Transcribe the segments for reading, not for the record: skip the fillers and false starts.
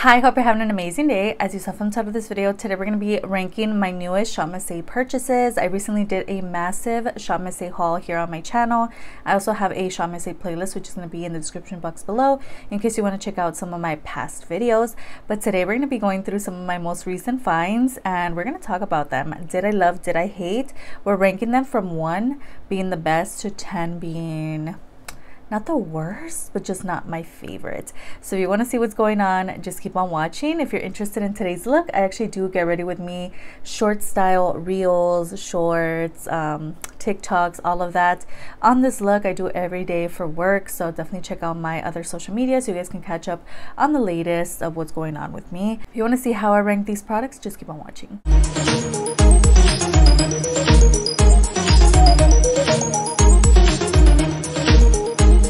Hi, hope you're having an amazing day. As you saw from the title of this video, today we're going to be ranking my newest Shop Missy purchases. I recently did a massive Shop Missy haul here on my channel. I also have a Shop Missy playlist, which is going to be in the description box below in case you want to check out some of my past videos. But today we're going to be going through some of my most recent finds and we're going to talk about them. Did I love, did I hate? We're ranking them from 1 being the best to 10 being not the worst, but just not my favorite. So if you want to see what's going on, just keep on watching. If you're interested in today's look, I actually do get ready with me short style reels, shorts, TikToks, all of that on this look. I do every day for work, so definitely check out my other social media so you guys can catch up on the latest of what's going on with me. If you want to see how I rank these products, just keep on watching.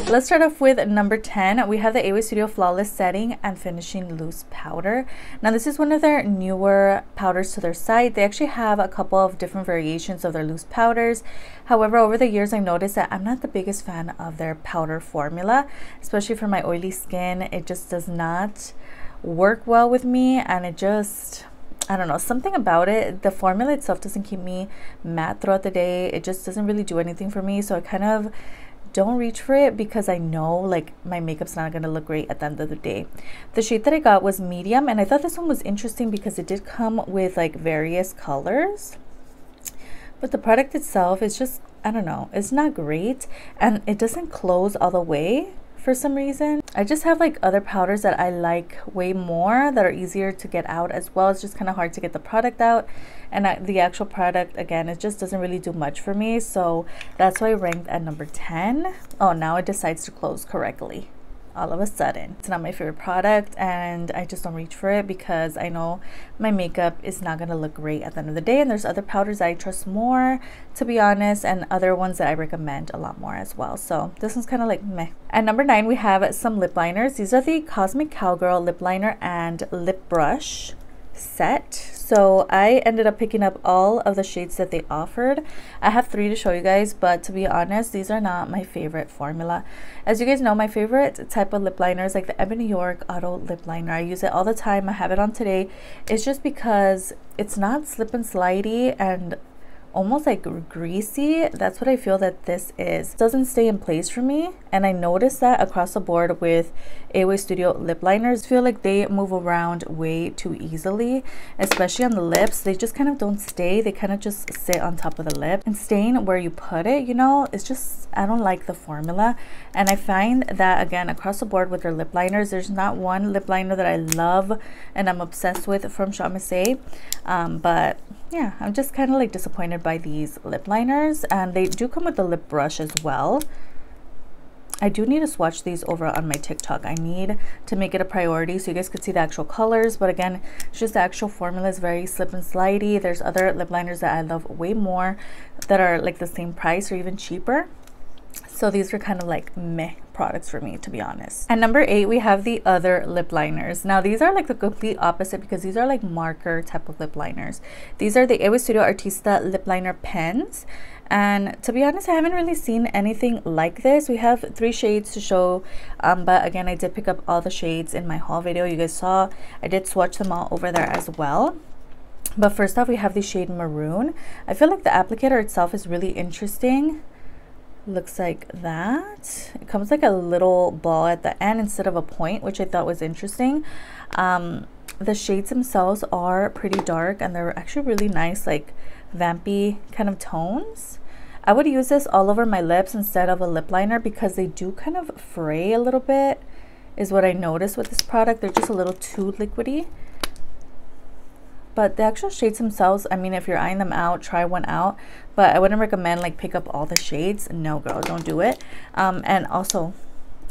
Let's start off with number 10. We have the AOA Studio Flawless Setting and Finishing Loose Powder. Now this is one of their newer powders to their site. They actually have a couple of different variations of their loose powders. However, over the years I've noticed that I'm not the biggest fan of their powder formula, especially for my oily skin. It just does not work well with me, and it just, I don't know, something about it. The formula itself doesn't keep me matte throughout the day. It just doesn't really do anything for me, so I kind of don't reach for it because I know like my makeup's not gonna look great at the end of the day. The shade that I got was medium, and I thought this one was interesting because it did come with like various colors, but the product itself is just, I don't know, it's not great, and it doesn't close all the way for some reason. I just have like other powders that I like way more that are easier to get out as well. It's just kind of hard to get the product out, and the actual product, again, it just doesn't really do much for me, so that's why I ranked at number 10. Oh, now it decides to close correctly all of a sudden. It's not my favorite product, and I just don't reach for it because I know my makeup is not gonna look great at the end of the day, and there's other powders I trust more, to be honest, and other ones that I recommend a lot more as well. So this one's kind of like meh. At number 9, we have some lip liners. These are the Cosmic Cowgirl lip liner and lip brush set. So I ended up picking up all of the shades that they offered. I have 3 to show you guys, but to be honest, these are not my favorite formula. As you guys know, my favorite type of lip liner is like the Ebony York Auto Lip Liner. I use it all the time. I have it on today. It's just because it's not slip and slidey and almost like greasy. That's what I feel that this is. It doesn't stay in place for me, and I noticed that across the board with AOA Studio lip liners. I feel like they move around way too easily, especially on the lips. They just kind of don't stay. They kind of just sit on top of the lip and staying where you put it, you know. It's just, I don't like the formula, and I find that again across the board with their lip liners, there's not one lip liner that I love and I'm obsessed with from Shop Missy, but yeah, I'm just kind of like disappointed by these lip liners, and they do come with the lip brush as well. I do need to swatch these over on my TikTok. I need to make it a priority so you guys could see the actual colors, but again, it's just the actual formula is very slip and slidey. There's other lip liners that I love way more that are like the same price or even cheaper, so these are kind of like meh products for me, to be honest. At number 8, we have the other lip liners. Now these are like the complete opposite because these are like marker type of lip liners. These are the AOA Studio Artista lip liner pens, and to be honest, I haven't really seen anything like this. We have 3 shades to show, but again, I did pick up all the shades in my haul video. You guys saw I did swatch them all over there as well. But first off, we have the shade Maroon. I feel like the applicator itself is really interesting. Looks like that. It comes like a little ball at the end instead of a point, which I thought was interesting. The shades themselves are pretty dark, and they're actually really nice, like vampy kind of tones. I would use this all over my lips instead of a lip liner because they do kind of fray a little bit, is what I noticed with this product. They're just a little too liquidy. But the actual shades themselves, I mean, if you're eyeing them out, try one out, but I wouldn't recommend like pick up all the shades. No girl, don't do it. And also,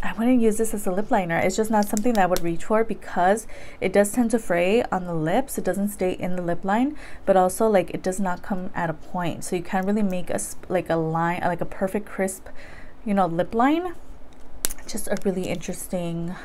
I wouldn't use this as a lip liner. It's just not something that I would reach for because it does tend to fray on the lips. It doesn't stay in the lip line, but also like it does not come at a point, so you can't really make a line, like a perfect crisp, you know, lip line. Just a really interesting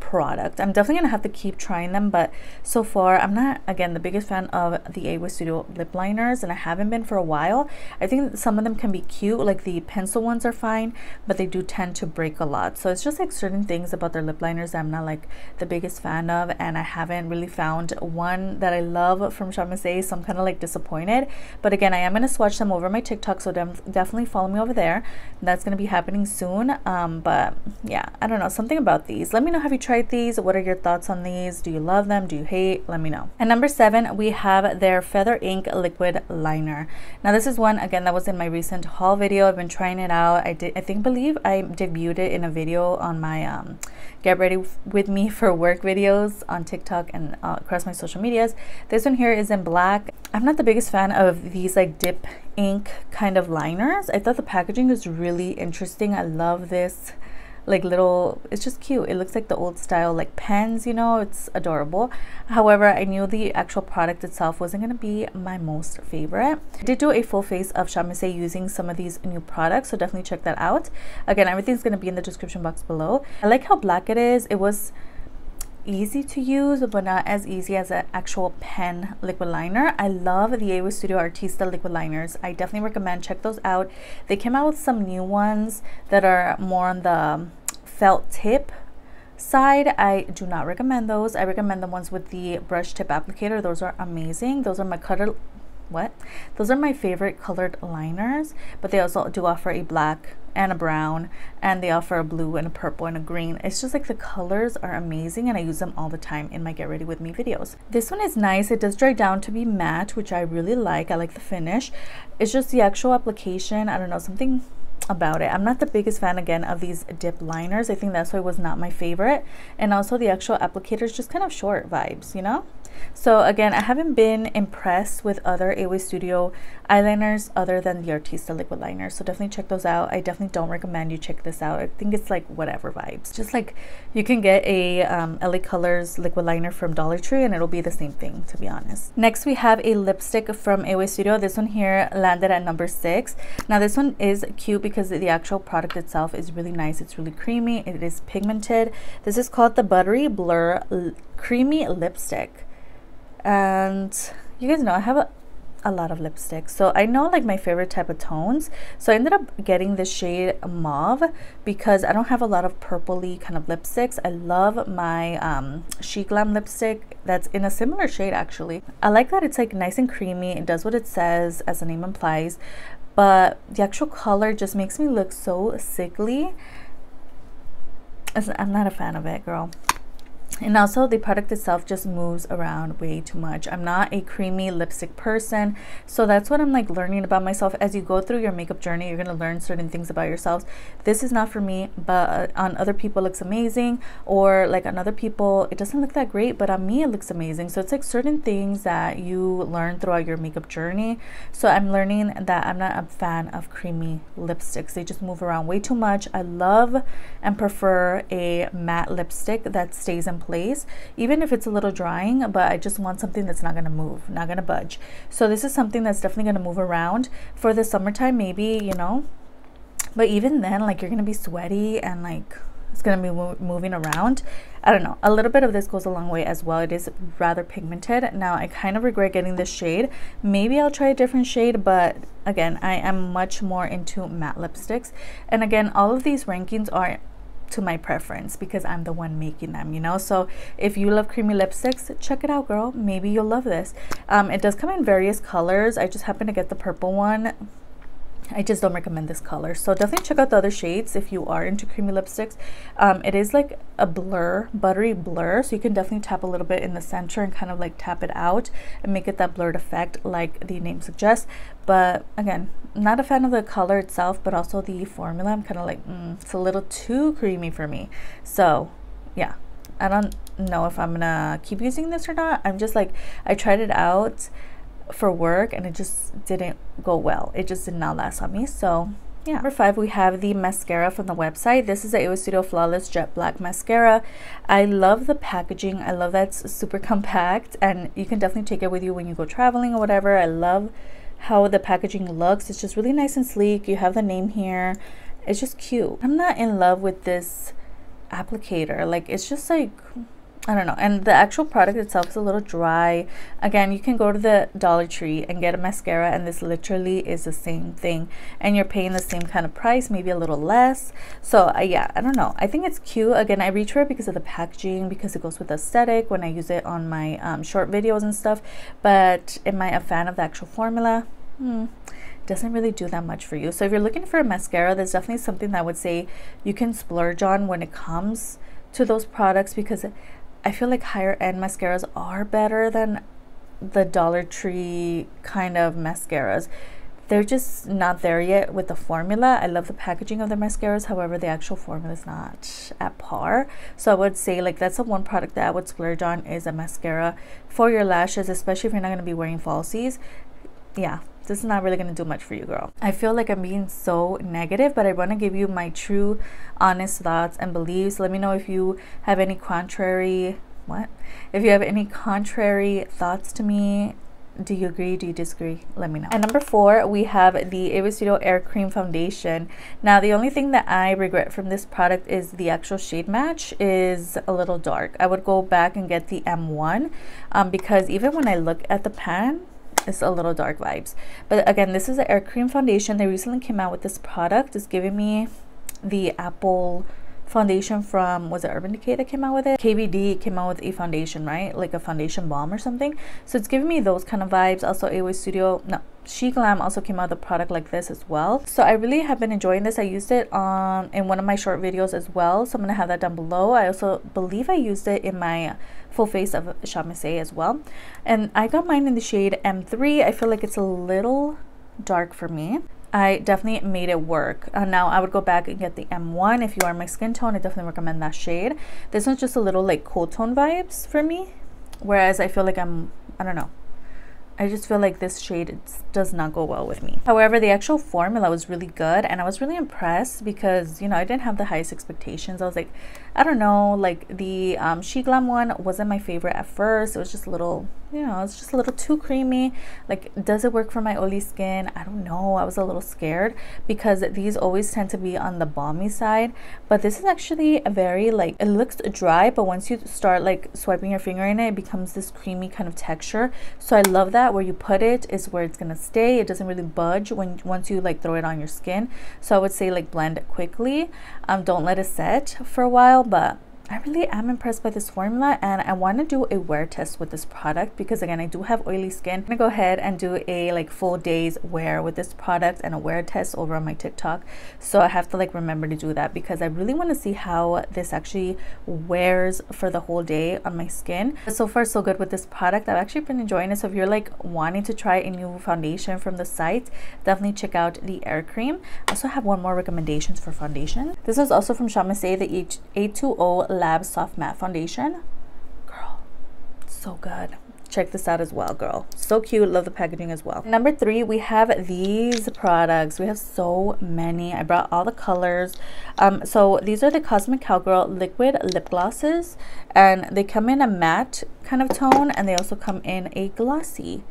product. I'm definitely gonna have to keep trying them, but so far I'm not, again, the biggest fan of the AOA Studio lip liners, and I haven't been for a while. I think some of them can be cute, like the pencil ones are fine, but they do tend to break a lot. So it's just like certain things about their lip liners that I'm not like the biggest fan of, and I haven't really found one that I love from Shamase, so I'm kind of like disappointed. But again, I am going to swatch them over my TikTok, so definitely follow me over there. That's going to be happening soon. But yeah, I don't know, something about these. Let me know, have you tried these? What are your thoughts on these? Do you love them? Do you hate? Let me know. And number 7, we have their Feather Ink liquid liner. Now this is one, again, that was in my recent haul video. I've been trying it out. I believe I debuted it in a video on my get ready with me for work videos on TikTok and across my social medias. This one here is in black. I'm not the biggest fan of these like dip ink kind of liners. I thought the packaging was really interesting. I love this like little, it's just cute. It looks like the old style like pens, you know, it's adorable. However, I knew the actual product itself wasn't going to be my most favorite. I did do a full face of Shamase using some of these new products, so definitely check that out. Again, everything's going to be in the description box below. I like how black it is. It was easy to use, but not as easy as an actual pen liquid liner. I love the AOA Studio Artista liquid liners. I definitely recommend, check those out. They came out with some new ones that are more on the felt tip side. I do not recommend those. I recommend the ones with the brush tip applicator. Those are amazing. Those are my those are my favorite colored liners, but they also do offer a black and a brown, and they offer a blue and a purple and a green. It's just like the colors are amazing, and I use them all the time in my get ready with me videos. This one is nice. It does dry down to be matte, which I really like. I like the finish. It's just the actual application, I don't know, something about it. I'm not the biggest fan, again, of these dip liners. I think that's why it was not my favorite. And also the actual applicator is just kind of short vibes, you know? So again, I haven't been impressed with other AOA Studio eyeliners other than the Artista liquid liner, so definitely check those out. I definitely don't recommend you check this out. I think it's like whatever vibes. Just like you can get a LA Colors liquid liner from Dollar Tree and it'll be the same thing, to be honest. Next, we have a lipstick from AOA Studio. This one here landed at number 6. Now this one is cute because the actual product itself is really nice. It's really creamy. It is pigmented. This is called the Buttery Blur Creamy Lipstick. And you guys know I have a lot of lipsticks, so I know like my favorite type of tones. So I ended up getting the shade mauve because I don't have a lot of purpley kind of lipsticks. I love my Chic Glam lipstick that's in a similar shade actually. I like that it's like nice and creamy. It does what it says, as the name implies, but the actual color just makes me look so sickly. I'm not a fan of it, girl. And also the product itself just moves around way too much. I'm not a creamy lipstick person, so that's what I'm like learning about myself. As you go through your makeup journey, you're going to learn certain things about yourselves. This is not for me, but on other people it looks amazing, or like on other people it doesn't look that great, but on me it looks amazing. So it's like certain things that you learn throughout your makeup journey. So I'm learning that I'm not a fan of creamy lipsticks. They just move around way too much. I love and prefer a matte lipstick that stays in place, even if it's a little drying, but I just want something that's not going to move, not going to budge. So this is something that's definitely going to move around for the summertime, maybe, you know, but even then, like, you're going to be sweaty and like it's going to be moving around. I don't know, a little bit of this goes a long way as well. It is rather pigmented. Now I kind of regret getting this shade. Maybe I'll try a different shade, but again, I am much more into matte lipsticks. And again, all of these rankings are to my preference because I'm the one making them, you know. So if you love creamy lipsticks, check it out, girl. Maybe you'll love this. It does come in various colors. I just happen to get the purple one. I just don't recommend this color, so definitely check out the other shades if you are into creamy lipsticks. It is like a blur, buttery blur, so you can definitely tap a little bit in the center and kind of like tap it out and make it that blurred effect like the name suggests. But again, not a fan of the color itself, but also the formula. I'm kind of like, it's a little too creamy for me. So yeah, I don't know if I'm gonna keep using this or not. I'm just like, I tried it out for work and it just didn't go well. It just did not last on me. So yeah. Number 5, we have the mascara from the website. This is the AOA Studio Flawless Jet Black Mascara. I love the packaging. I love that it's super compact and you can definitely take it with you when you go traveling or whatever. I love how the packaging looks. It's just really nice and sleek. You have the name here. It's just cute. I'm not in love with this applicator. Like, it's just like, I don't know. And the actual product itself is a little dry. Again, you can go to the Dollar Tree and get a mascara, and this literally is the same thing, and you're paying the same kind of price, maybe a little less. So yeah, I don't know, I think it's cute. Again, I reach for it because of the packaging, because it goes with the aesthetic when I use it on my short videos and stuff. But am I a fan of the actual formula? Doesn't really do that much for you. So if you're looking for a mascara, there's definitely something that I would say you can splurge on when it comes to those products, because I feel like higher end mascaras are better than the Dollar Tree kind of mascaras. They're just not there yet with the formula. I love the packaging of the mascaras, however the actual formula is not at par. So I would say, like, that's the one product that I would splurge on, is a mascara for your lashes, especially if you're not going to be wearing falsies. Yeah, this is not really going to do much for you, girl. I feel like I'm being so negative, but I want to give you my true honest thoughts and beliefs. Let me know if you have any contrary thoughts to me. Do you agree? Do you disagree? Let me know. And number 4, we have the AOA Studio Air Cream Foundation. Now, the only thing that I regret from this product is the actual shade match is a little dark. I would go back and get the M1 because even when I look at the pan, it's a little dark vibes. But again, this is an air cream foundation. They recently came out with this product. It's giving me the apple foundation from, was it Urban Decay that came out with it? KVD came out with a foundation, right? Like a foundation balm or something. So it's giving me those kind of vibes. Also, AOA Studio, no, She Glam also came out with a product like this as well. So I really have been enjoying this. I used it in one of my short videos as well, so I'm gonna have that down below. I also believe I used it in my full face of Chamissé as well, and I got mine in the shade M3. I feel like it's a little dark for me. I definitely made it work. Now I would go back and get the M1 if you are my skin tone. I definitely recommend that shade. This one's just a little like cool tone vibes for me, whereas I feel like I don't know, I just feel like this shade does not go well with me. However, the actual formula was really good, and I was really impressed because, you know, I didn't have the highest expectations. I was like, I don't know, like the She Glam one wasn't my favorite at first. It was just a little, you know, it's just a little too creamy. Like, does it work for my oily skin? I don't know. I was a little scared because these always tend to be on the balmy side, but this is actually a very, like, it looks dry, but once you start like swiping your finger in it, it becomes this creamy kind of texture. So I love that. Where you put it is where it's gonna stay. It doesn't really budge once you like throw it on your skin. So I would say like blend it quickly. Don't let it set for a while, but I really am impressed by this formula, and I want to do a wear test with this product because, again, I do have oily skin. I'm gonna go ahead and do a like full day's wear with this product and a wear test over on my TikTok. So I have to like remember to do that because I really want to see how this actually wears for the whole day on my skin. So far so good with this product. I've actually been enjoying it. So if you're like wanting to try a new foundation from the site, definitely check out the air cream. I also have one more recommendations for foundation. This is also from Chamissé, the H2O Lab Soft Matte Foundation. Girl, so good. Check this out as well, girl. So cute. Love the packaging as well. Number 3, we have these products. We have so many. I brought all the colors. So these are the Cosmic Cowgirl liquid lip glosses, and they come in a matte kind of tone, and they also come in a glossy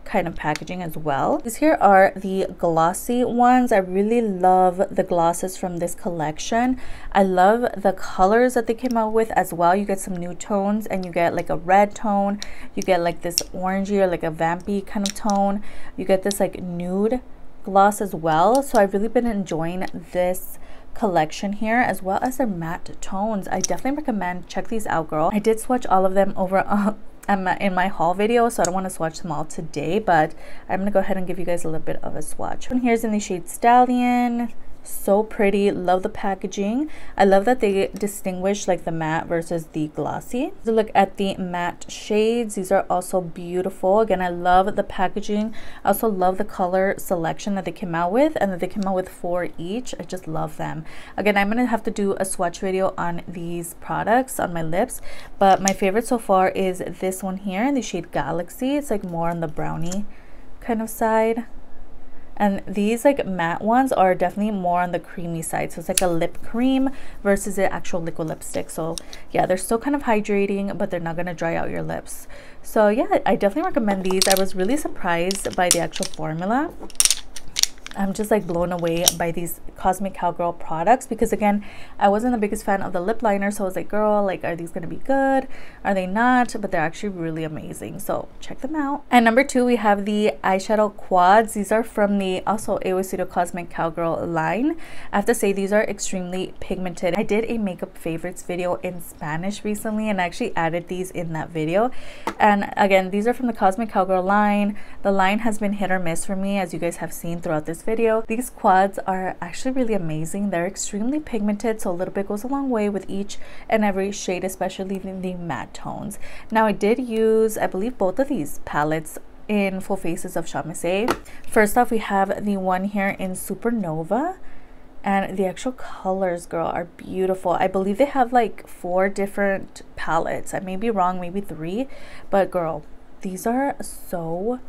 kind of packaging as well. These here are the glossy ones. I really love the glosses from this collection. I love the colors that they came out with as well. You get some new tones, and you get like a red tone, you get like this orangey or like a vampy kind of tone, you get this like nude gloss as well. So I've really been enjoying this collection here, as well as their matte tones. I definitely recommend check these out, girl. I did swatch all of them over in my haul video, so I don't want to swatch them all today, but I'm gonna go ahead and give you guys a little bit of a swatch. And here's in the shade Stallion. So pretty. Love the packaging. I love that they distinguish like the matte versus the glossy. So look at the matte shades. These are also beautiful. Again, I love the packaging. I also love the color selection that they came out with, and that they came out with 4 each. I just love them. Again, I'm gonna have to do a swatch video on these products on my lips, but my favorite so far is this one here in the shade Galaxy. It's like more on the brownie kind of side. And these like matte ones are definitely more on the creamy side. So it's like a lip cream versus the actual liquid lipstick. So yeah, they're still kind of hydrating, but they're not going to dry out your lips. So yeah, I definitely recommend these. I was really surprised by the actual formula. I'm just like blown away by these Cosmic Cowgirl products, because again, I wasn't the biggest fan of the lip liner, so I was like, girl, like, are these gonna be good? Are they not? But they're actually really amazing, so check them out. And number 2, we have the eyeshadow quads. These are from the also AOA Studio Cosmic Cowgirl line. I have to say, these are extremely pigmented. I did a makeup favorites video in Spanish recently, and I actually added these in that video. And again, these are from the Cosmic Cowgirl line. The line has been hit or miss for me, as you guys have seen throughout this video. These quads are actually really amazing. They're extremely pigmented, so a little bit goes a long way with each and every shade, especially the matte tones. Now, I did use, I believe, both of these palettes in Full Faces of Chamase. First off, we have the one here in Supernova, and the actual colors, girl, are beautiful. I believe they have like 4 different palettes. I may be wrong, maybe 3, but girl, these are so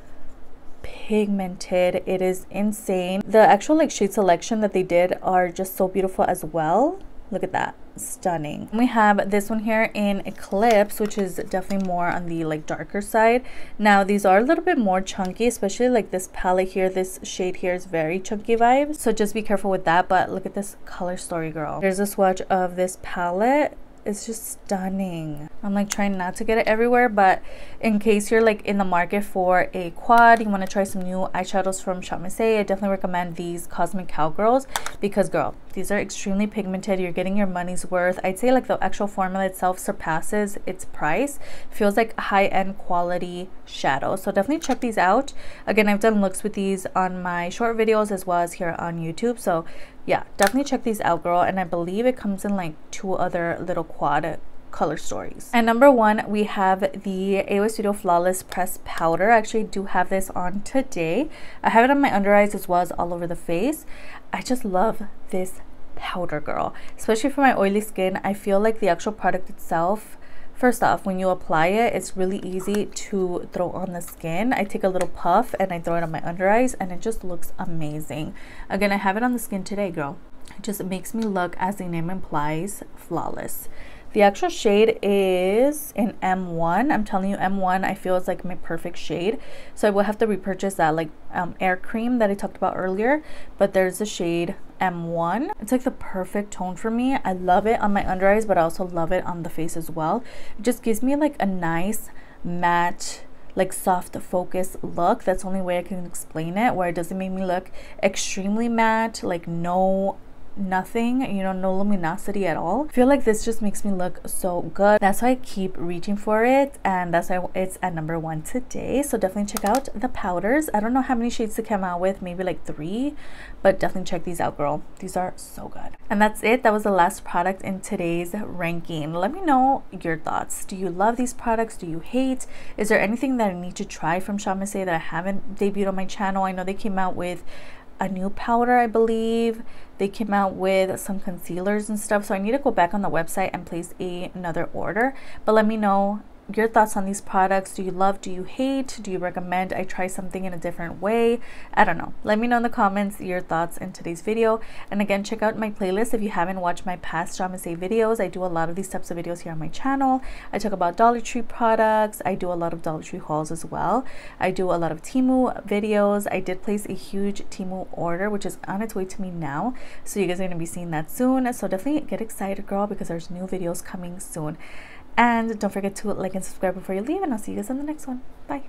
pigmented. It is insane. The actual like shade selection that they did are just so beautiful as well. Look at that, stunning. We have this one here in Eclipse, which is definitely more on the like darker side. Now, these are a little bit more chunky, especially like this palette here. This shade here is very chunky vibes, so just be careful with that. But look at this color story, girl. Here's a swatch of this palette. It's just stunning. I'm like trying not to get it everywhere, but in case you're like in the market for a quad, you want to try some new eyeshadows from Chamase, I definitely recommend these Cosmic Cowgirls, because girl, these are extremely pigmented. You're getting your money's worth. I'd say like the actual formula itself surpasses its price. Feels like high-end quality shadow, so definitely check these out. Again, I've done looks with these on my short videos as well as here on YouTube, so yeah, definitely check these out, girl. And I believe it comes in like 2 other little quad color stories. And number 1, we have the AOA Studio Flawless Pressed Powder. I actually do have this on today. I have it on my under eyes as well as all over the face. I just love this powder, girl, especially for my oily skin. I feel like the actual product itself, first off, when you apply it, it's really easy to throw on the skin. I take a little puff and I throw it on my under eyes, and it just looks amazing. Again, I have it on the skin today, girl. It just makes me look, as the name implies, flawless. The actual shade is in M1. I'm telling you, M1 I feel is like my perfect shade, so I will have to repurchase that like air cream that I talked about earlier, but there's the shade M1. It's like the perfect tone for me. I love it on my under eyes, but I also love it on the face as well. It just gives me like a nice matte, like soft focus look. That's the only way I can explain it, where it doesn't make me look extremely matte, like nothing, you know, no luminosity at all. I feel like this just makes me look so good. That's why I keep reaching for it, and that's why it's at number 1 today. So definitely check out the powders. I don't know how many shades to come out with, maybe like 3, but definitely check these out, girl. These are so good. And that's it. That was the last product in today's ranking. Let me know your thoughts. Do you love these products? Do you hate? Is there anything that I need to try from Chamase that I haven't debuted on my channel? I know they came out with a new powder, I believe. They came out with some concealers and stuff, so I need to go back on the website and place another order. But let me know your thoughts on these products. Do you love, do you hate, do you recommend I try something in a different way? I don't know. Let me know in the comments your thoughts in today's video. And again, check out my playlist if you haven't watched my past Chamase videos. I do a lot of these types of videos here on my channel. I talk about Dollar Tree products. I do a lot of Dollar Tree hauls as well. I do a lot of Temu videos. I did place a huge Temu order, which is on its way to me now, so you guys are going to be seeing that soon. So definitely get excited, girl, because there's new videos coming soon. And don't forget to like and subscribe before you leave, and I'll see you guys in the next one. Bye.